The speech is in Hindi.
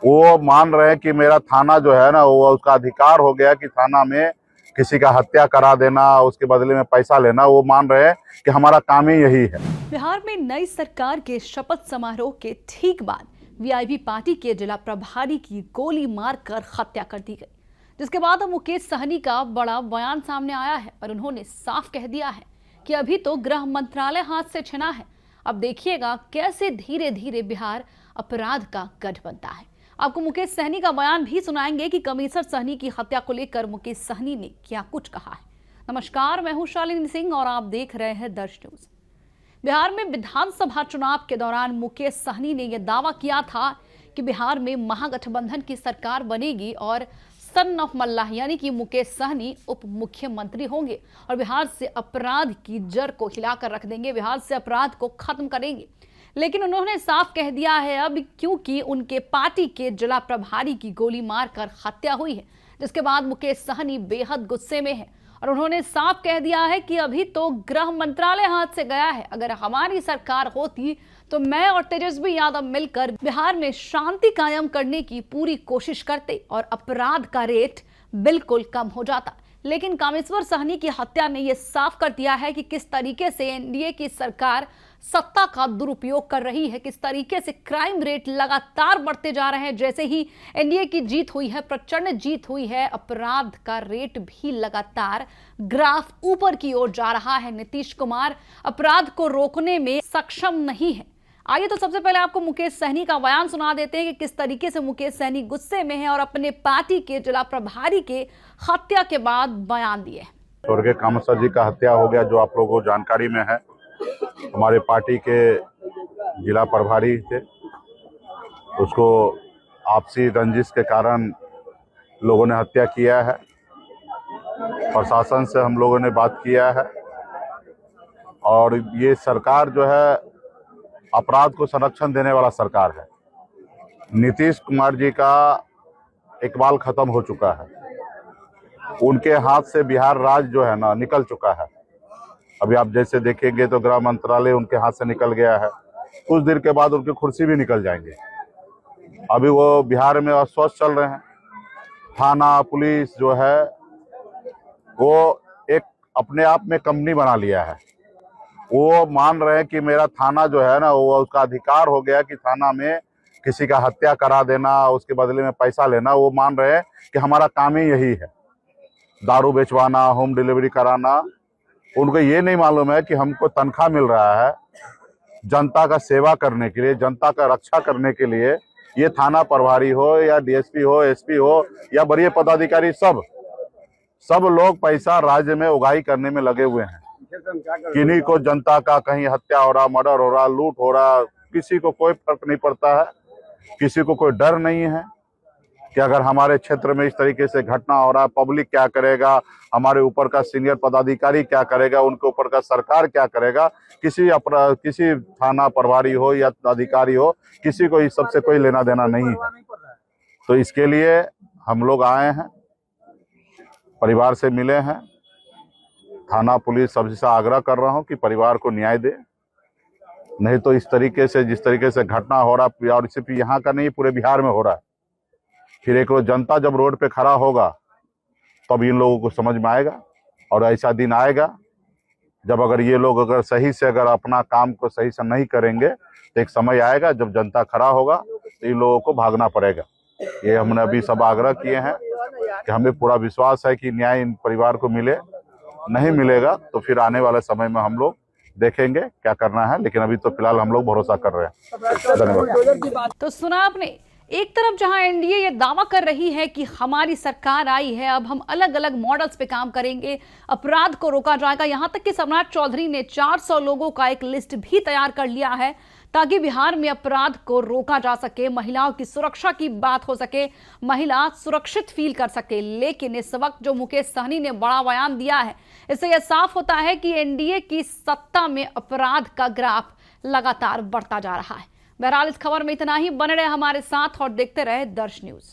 वो मान रहे हैं कि मेरा थाना जो है ना, वो उसका अधिकार हो गया कि थाना में किसी का हत्या करा देना, उसके बदले में पैसा लेना। वो मान रहे हैं कि हमारा काम ही यही है। बिहार में नई सरकार के शपथ समारोह के ठीक बाद वीआईपी पार्टी के जिला प्रभारी की गोली मारकर हत्या कर दी गई, जिसके बाद अब मुकेश सहनी का बड़ा बयान सामने आया है और उन्होंने साफ कह दिया है कि अभी तो गृह मंत्रालय हाथ से छिना है। अब देखिएगा कैसे धीरे धीरे बिहार अपराध का गढ़ बनता है। आपको मुकेश सहनी का बयान भी सुनाएंगे कि कमिश्नर सहनी की हत्या को लेकर मुकेश सहनी ने क्या कुछ कहा है। नमस्कार, मैं हूं शालिनी सिंह और आप देख रहे हैं दर्श न्यूज। बिहार में विधानसभा चुनाव के दौरान मुकेश सहनी ने यह दावा किया था कि बिहार में महागठबंधन की सरकार बनेगी और सन ऑफ मल्लाह यानी कि मुकेश सहनी उप मुख्यमंत्री होंगे और बिहार से अपराध की जड़ को हिलाकर रख देंगे, बिहार से अपराध को खत्म करेंगे। लेकिन उन्होंने साफ कह दिया है अब, क्योंकि उनके पार्टी के जिला प्रभारी की गोली मारकर हत्या हुई है, जिसके बाद मुकेश सहनी बेहद गुस्से में है और उन्होंने साफ कह दिया है कि अभी तो गृह मंत्रालय हाथ से गया है। अगर हमारी सरकार होती तो मैं और तेजस्वी यादव मिलकर बिहार में शांति कायम करने की पूरी कोशिश करते और अपराध का रेट बिल्कुल कम हो जाता। लेकिन कामेश्वर सहनी की हत्या ने यह साफ कर दिया है कि किस तरीके से एनडीए की सरकार सत्ता का दुरुपयोग कर रही है, किस तरीके से क्राइम रेट लगातार बढ़ते जा रहे हैं। जैसे ही एनडीए की जीत हुई है, प्रचंड जीत हुई है, अपराध का रेट भी लगातार ग्राफ ऊपर की ओर जा रहा है। नीतीश कुमार अपराध को रोकने में सक्षम नहीं है। आइए तो सबसे पहले आपको मुकेश सहनी का बयान सुना देते हैं कि किस तरीके से मुकेश सहनी गुस्से में है और अपने पार्टी के जिला प्रभारी के हत्या के बाद बयान दिए। स्वर्गीय कामेश्वर जी का हत्या हो गया, जो आप लोगों को जानकारी में है। हमारे पार्टी के जिला प्रभारी थे, उसको आपसी रंजिश के कारण लोगों ने हत्या किया है। प्रशासन से हम लोगों ने बात किया है और ये सरकार जो है अपराध को संरक्षण देने वाला सरकार है। नीतीश कुमार जी का इकबाल खत्म हो चुका है, उनके हाथ से बिहार राज्य जो है ना निकल चुका है। अभी आप जैसे देखेंगे तो गृह मंत्रालय उनके हाथ से निकल गया है, कुछ देर के बाद उनकी कुर्सी भी निकल जाएंगे। अभी वो बिहार में अस्वस्थ चल रहे हैं। थाना पुलिस जो है वो एक अपने आप में कंपनी बना लिया है। वो मान रहे हैं कि मेरा थाना जो है ना, वो उसका अधिकार हो गया कि थाना में किसी का हत्या करा देना, उसके बदले में पैसा लेना। वो मान रहे हैं कि हमारा काम ही यही है, दारू बेचवाना, होम डिलीवरी कराना। उनको ये नहीं मालूम है कि हमको तनख्वाह मिल रहा है जनता का सेवा करने के लिए, जनता का रक्षा करने के लिए। ये थाना प्रभारी हो या डीएसपी हो, एसपी हो या वरीय पदाधिकारी, सब लोग पैसा राज्य में उगाही करने में लगे हुए हैं। किन्हीं को जनता का कहीं हत्या हो रहा, मर्डर हो रहा, लूट हो रहा, किसी को कोई फर्क नहीं पड़ता है। किसी को कोई डर नहीं है कि अगर हमारे क्षेत्र में इस तरीके से घटना हो रहा है, पब्लिक क्या करेगा, हमारे ऊपर का सीनियर पदाधिकारी क्या करेगा, उनके ऊपर का सरकार क्या करेगा। किसी थाना प्रभारी हो या अधिकारी हो, किसी को इस सबसे कोई लेना देना नहीं है। तो इसके लिए हम लोग आए हैं, परिवार से मिले हैं। थाना पुलिस सबसे आग्रह कर रहा हूं कि परिवार को न्याय दे, नहीं तो इस तरीके से जिस तरीके से घटना हो रहा है, और सिर्फ यहाँ का नहीं पूरे बिहार में हो रहा है, फिर एक रोज जनता जब रोड पे खड़ा होगा तब इन लोगों को समझ में आएगा। और ऐसा दिन आएगा जब अगर ये लोग अगर सही से अगर अपना काम को सही से नहीं करेंगे तो एक समय आएगा जब जनता खड़ा होगा तो इन लोगों को भागना पड़ेगा। ये हमने अभी सब आग्रह किए हैं कि हमें पूरा विश्वास है कि न्याय इन परिवार को मिले। नहीं मिलेगा तो फिर आने वाले समय में हम लोग देखेंगे क्या करना है, लेकिन अभी तो फिलहाल हम लोग भरोसा कर रहे हैं। धन्यवाद। तो सुना आपने, एक तरफ जहां एनडीए ये दावा कर रही है कि हमारी सरकार आई है, अब हम अलग अलग मॉडल्स पे काम करेंगे, अपराध को रोका जाएगा। यहां तक कि सम्राट चौधरी ने 400 लोगों का एक लिस्ट भी तैयार कर लिया है ताकि बिहार में अपराध को रोका जा सके, महिलाओं की सुरक्षा की बात हो सके, महिला सुरक्षित फील कर सके। लेकिन इस वक्त जो मुकेश सहनी ने बड़ा बयान दिया है, इससे यह साफ होता है कि एनडीए की सत्ता में अपराध का ग्राफ लगातार बढ़ता जा रहा है। बहरहाल इस खबर में इतना ही। बने रहे हमारे साथ और देखते रहे दर्श न्यूज।